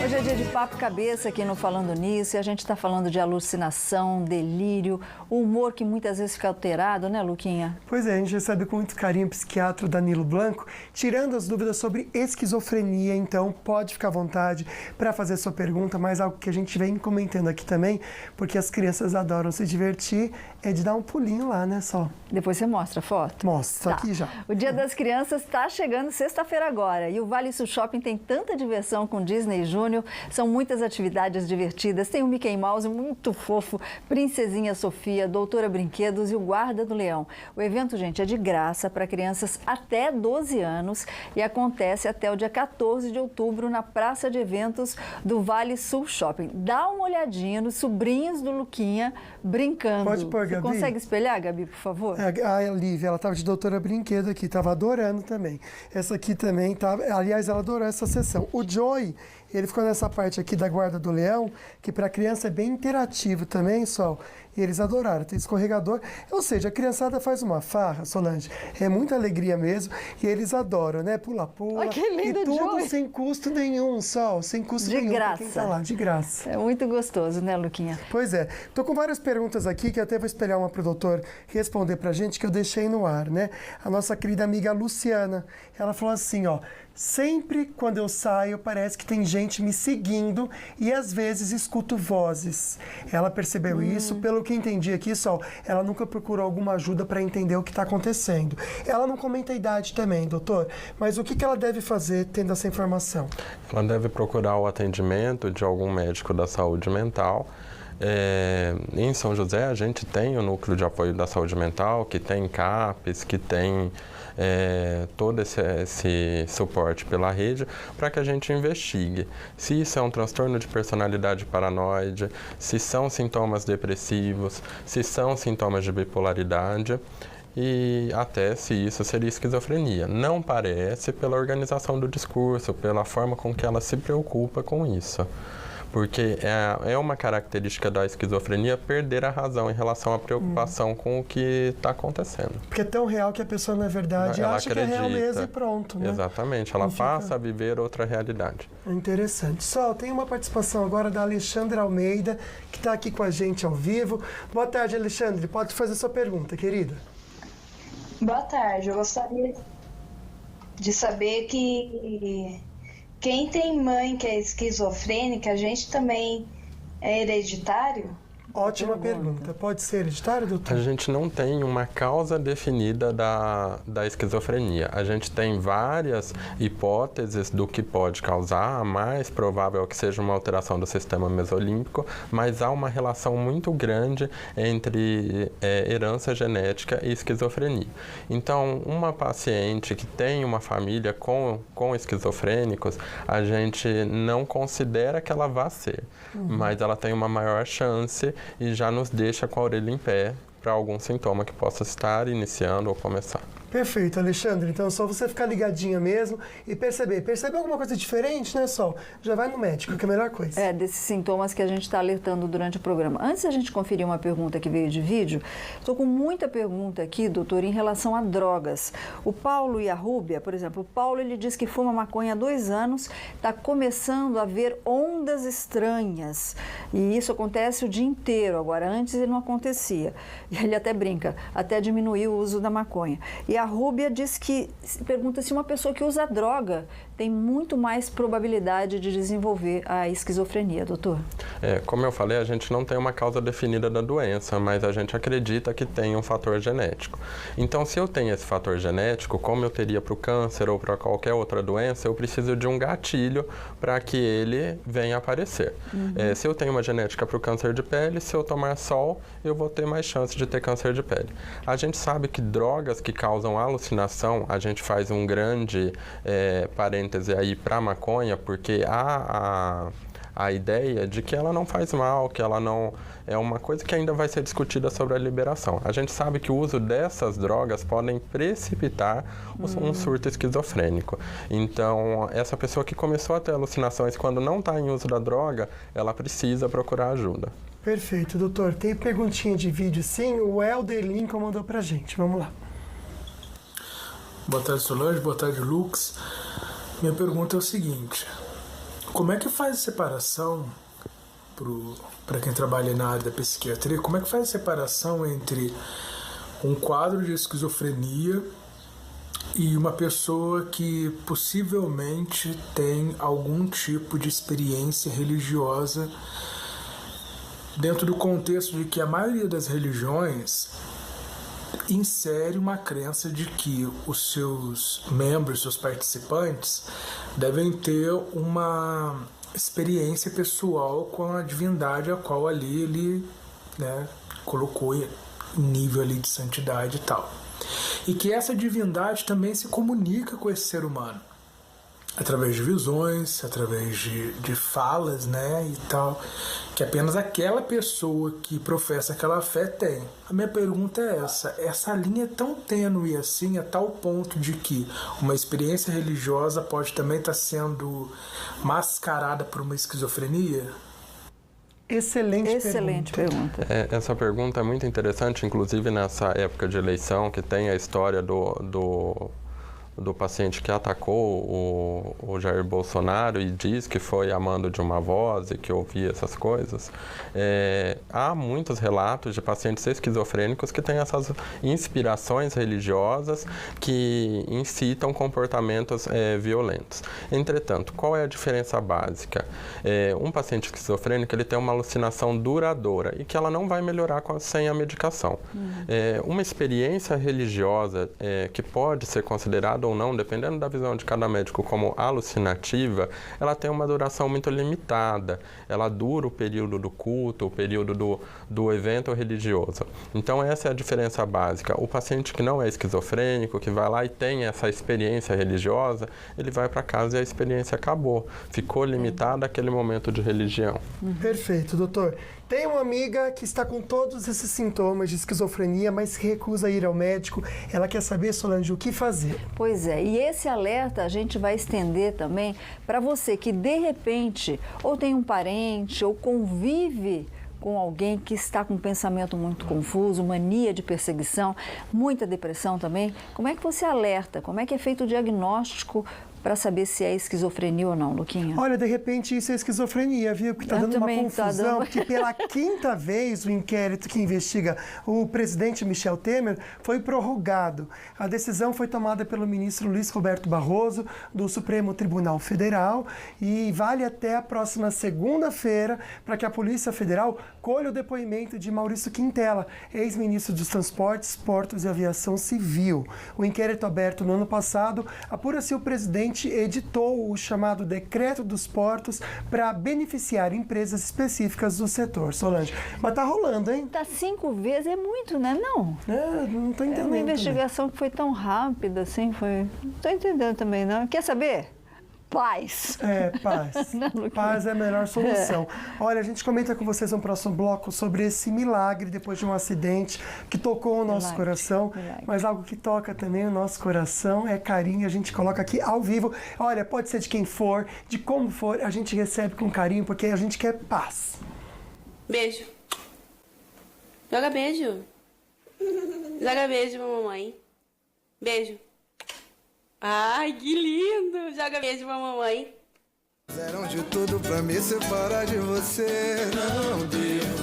Hoje é dia de papo cabeça aqui no Falando Nisso e a gente está falando de alucinação, delírio, o humor que muitas vezes fica alterado, né, Luquinha? Pois é, a gente recebe com muito carinho o psiquiatra Danilo Blanco, tirando as dúvidas sobre esquizofrenia, então pode ficar à vontade para fazer sua pergunta, mas algo que a gente vem comentando aqui também, porque as crianças adoram se divertir, é de dar um pulinho lá, né, Sol? Depois você mostra a foto? Mostra, aqui já. O Dia das Crianças está chegando sexta-feira agora e o Vale Sul Shopping tem tanta diversão com Disney Júnior, são muitas atividades divertidas, tem o Mickey Mouse muito fofo, Princesinha Sofia, Doutora Brinquedos e o Guarda do Leão. O evento, gente, é de graça para crianças até 12 anos e acontece até o dia 14 de outubro na Praça de Eventos do Vale Sul Shopping. Dá uma olhadinha nos sobrinhos do Luquinha brincando. Pode pôr, Gabi. Você consegue espelhar, Gabi, por favor? A Lívia, ela estava de Doutora Brinquedo aqui, estava adorando também. Essa aqui também, aliás, ela adorou essa sessão. O Joey, ele ficou nessa parte aqui da Guarda do Leão, que para criança é bem interativo também, Sol. E eles adoraram, tem escorregador. Ou seja, a criançada faz uma farra, Solange. É muita alegria mesmo. E eles adoram, né? Pula-pula. Ai, que lindo, e tudo Joey. Sem custo nenhum, Sol. Sem custo nenhum. De graça. Quem tá lá, de graça. É muito gostoso, né, Luquinha? Pois é. Tô com várias perguntas aqui, que até vou espelhar uma pro doutor responder pra gente, que eu deixei no ar, né? A nossa querida amiga Luciana, ela falou assim, ó. Sempre quando eu saio, parece que tem gente me seguindo e às vezes escuto vozes. Ela percebeu isso, pelo que entendi aqui, Sol, ela nunca procurou alguma ajuda para entender o que está acontecendo. Ela não comenta a idade também, doutor, mas o que ela deve fazer tendo essa informação? Ela deve procurar o atendimento de algum médico da saúde mental. Em São José, a gente tem o Núcleo de Apoio da Saúde Mental, que tem CAPES, que tem todo esse suporte pela rede, para que a gente investigue se isso é um transtorno de personalidade paranoide, se são sintomas depressivos, se são sintomas de bipolaridade e até se isso seria esquizofrenia. Não parece pela organização do discurso, pela forma com que ela se preocupa com isso. Porque é uma característica da esquizofrenia perder a razão em relação à preocupação com o que está acontecendo. Porque é tão real que a pessoa, na verdade, ela acha acredita. que é real mesmo e pronto, né? Exatamente, ela passa a viver outra realidade. Interessante. Sol, tem uma participação agora da Alexandra Almeida, que está aqui com a gente ao vivo. Boa tarde, Alexandre. Pode fazer sua pergunta, querida. Boa tarde. Eu gostaria de saber que quem tem mãe que é esquizofrênica, a gente também é hereditário? Ótima pergunta. Pode ser hereditário, doutor? A gente não tem uma causa definida da esquizofrenia. A gente tem várias hipóteses do que pode causar. A mais provável é que seja uma alteração do sistema mesolímbico, mas há uma relação muito grande entre herança genética e esquizofrenia. Então, uma paciente que tem uma família com esquizofrênicos, a gente não considera que ela vá ser, mas ela tem uma maior chance e já nos deixa com a orelha em pé para algum sintoma que possa estar iniciando ou começar. Perfeito, Alexandre. Então, só você ficar ligadinha mesmo e perceber. Percebe alguma coisa diferente, né, Sol? Já vai no médico, que é a melhor coisa. Desses sintomas que a gente está alertando durante o programa. Antes da gente conferir uma pergunta que veio de vídeo, estou com muita pergunta aqui, doutor, em relação a drogas. O Paulo e a Rúbia, por exemplo, o Paulo, ele diz que fuma maconha há 2 anos, está começando a ver ondas estranhas. E isso acontece o dia inteiro. Agora, antes ele não acontecia. E ele até brinca, até diminuiu o uso da maconha. E a Rúbia diz que, pergunta se uma pessoa que usa droga tem muito mais probabilidade de desenvolver a esquizofrenia, doutor. Como eu falei, a gente não tem uma causa definida da doença, mas a gente acredita que tem um fator genético. Então, se eu tenho esse fator genético, como eu teria para o câncer ou para qualquer outra doença, eu preciso de um gatilho para que ele venha aparecer. Se eu tenho uma genética para o câncer de pele, se eu tomar sol, eu vou ter mais chance de ter câncer de pele. A gente sabe que drogas que causam alucinação, a gente faz um grande parêntese aí para a maconha, porque a ideia de que ela não faz mal, que ela não... É uma coisa que ainda vai ser discutida sobre a liberação. A gente sabe que o uso dessas drogas podem precipitar um surto esquizofrênico. Então, essa pessoa que começou a ter alucinações quando não está em uso da droga, ela precisa procurar ajuda. Perfeito, doutor. Tem perguntinha de vídeo, sim. O Helder Lincoln mandou pra gente. Vamos lá. Boa tarde, Solange. Boa tarde, Lux. Minha pergunta é o seguinte. Como é que faz a separação, para quem trabalha na área da psiquiatria, como é que faz a separação entre um quadro de esquizofrenia e uma pessoa que possivelmente tem algum tipo de experiência religiosa, dentro do contexto de que a maioria das religiões insere uma crença de que os seus membros, seus participantes, devem ter uma experiência pessoal com a divindade a qual ali ele, né, colocou em nível ali de santidade e tal. E que essa divindade também se comunica com esse ser humano, através de visões, através de falas, né, e tal, que apenas aquela pessoa que professa aquela fé tem. A minha pergunta é essa linha é tão tênue assim, a tal ponto de que uma experiência religiosa pode também estar sendo mascarada por uma esquizofrenia? Excelente pergunta. Essa pergunta é muito interessante, inclusive nessa época de eleição, que tem a história do paciente que atacou o Jair Bolsonaro e diz que foi amando de uma voz e que ouvia essas coisas. Há muitos relatos de pacientes esquizofrênicos que têm essas inspirações religiosas que incitam comportamentos violentos. Entretanto, qual é a diferença básica? Um paciente esquizofrênico ele tem uma alucinação duradoura e que ela não vai melhorar sem a medicação. Uma experiência religiosa que pode ser considerada ou não, dependendo da visão de cada médico, como alucinativa, ela tem uma duração muito limitada. Ela dura o período do culto, o período do evento religioso. Então, essa é a diferença básica. O paciente que não é esquizofrênico, que vai lá e tem essa experiência religiosa, ele vai para casa e a experiência acabou. Ficou limitada àquele momento de religião. Perfeito, doutor. Tem uma amiga que está com todos esses sintomas de esquizofrenia, mas recusa ir ao médico. Ela quer saber, Solange, o que fazer. Pois é, e esse alerta a gente vai estender também para você que, de repente, ou tem um parente ou convive com alguém que está com um pensamento muito confuso, mania de perseguição, muita depressão também. Como é que você alerta? Como é que é feito o diagnóstico para saber se é esquizofrenia ou não, Luquinha? Olha, de repente isso é esquizofrenia, viu? Porque está dando uma confusão, porque pela quinta vez o inquérito que investiga o presidente Michel Temer foi prorrogado. A decisão foi tomada pelo ministro Luiz Roberto Barroso, do Supremo Tribunal Federal, e vale até a próxima segunda-feira para que a Polícia Federal colha o depoimento de Maurício Quintela, ex-ministro dos Transportes, Portos e Aviação Civil. O inquérito aberto no ano passado apura se o presidente editou o chamado Decreto dos Portos para beneficiar empresas específicas do setor. Solange, mas tá rolando, hein? Tá 5 vezes, é muito, né? Não. Não tô entendendo. É uma investigação que foi tão rápida, assim, foi... Não tô entendendo também, não. Quer saber? Paz. Paz. Paz é a melhor solução. Olha, a gente comenta com vocês no próximo bloco sobre esse milagre depois de um acidente que tocou o nosso coração, mas algo que toca também o nosso coração é carinho, a gente coloca aqui ao vivo. Olha, pode ser de quem for, de como for, a gente recebe com carinho porque a gente quer paz. Beijo. Joga beijo. Joga beijo pra mamãe. Beijo. Ai, que lindo! Joga beijo pra mamãe. Fizeram de tudo pra me separar de você. Não deu.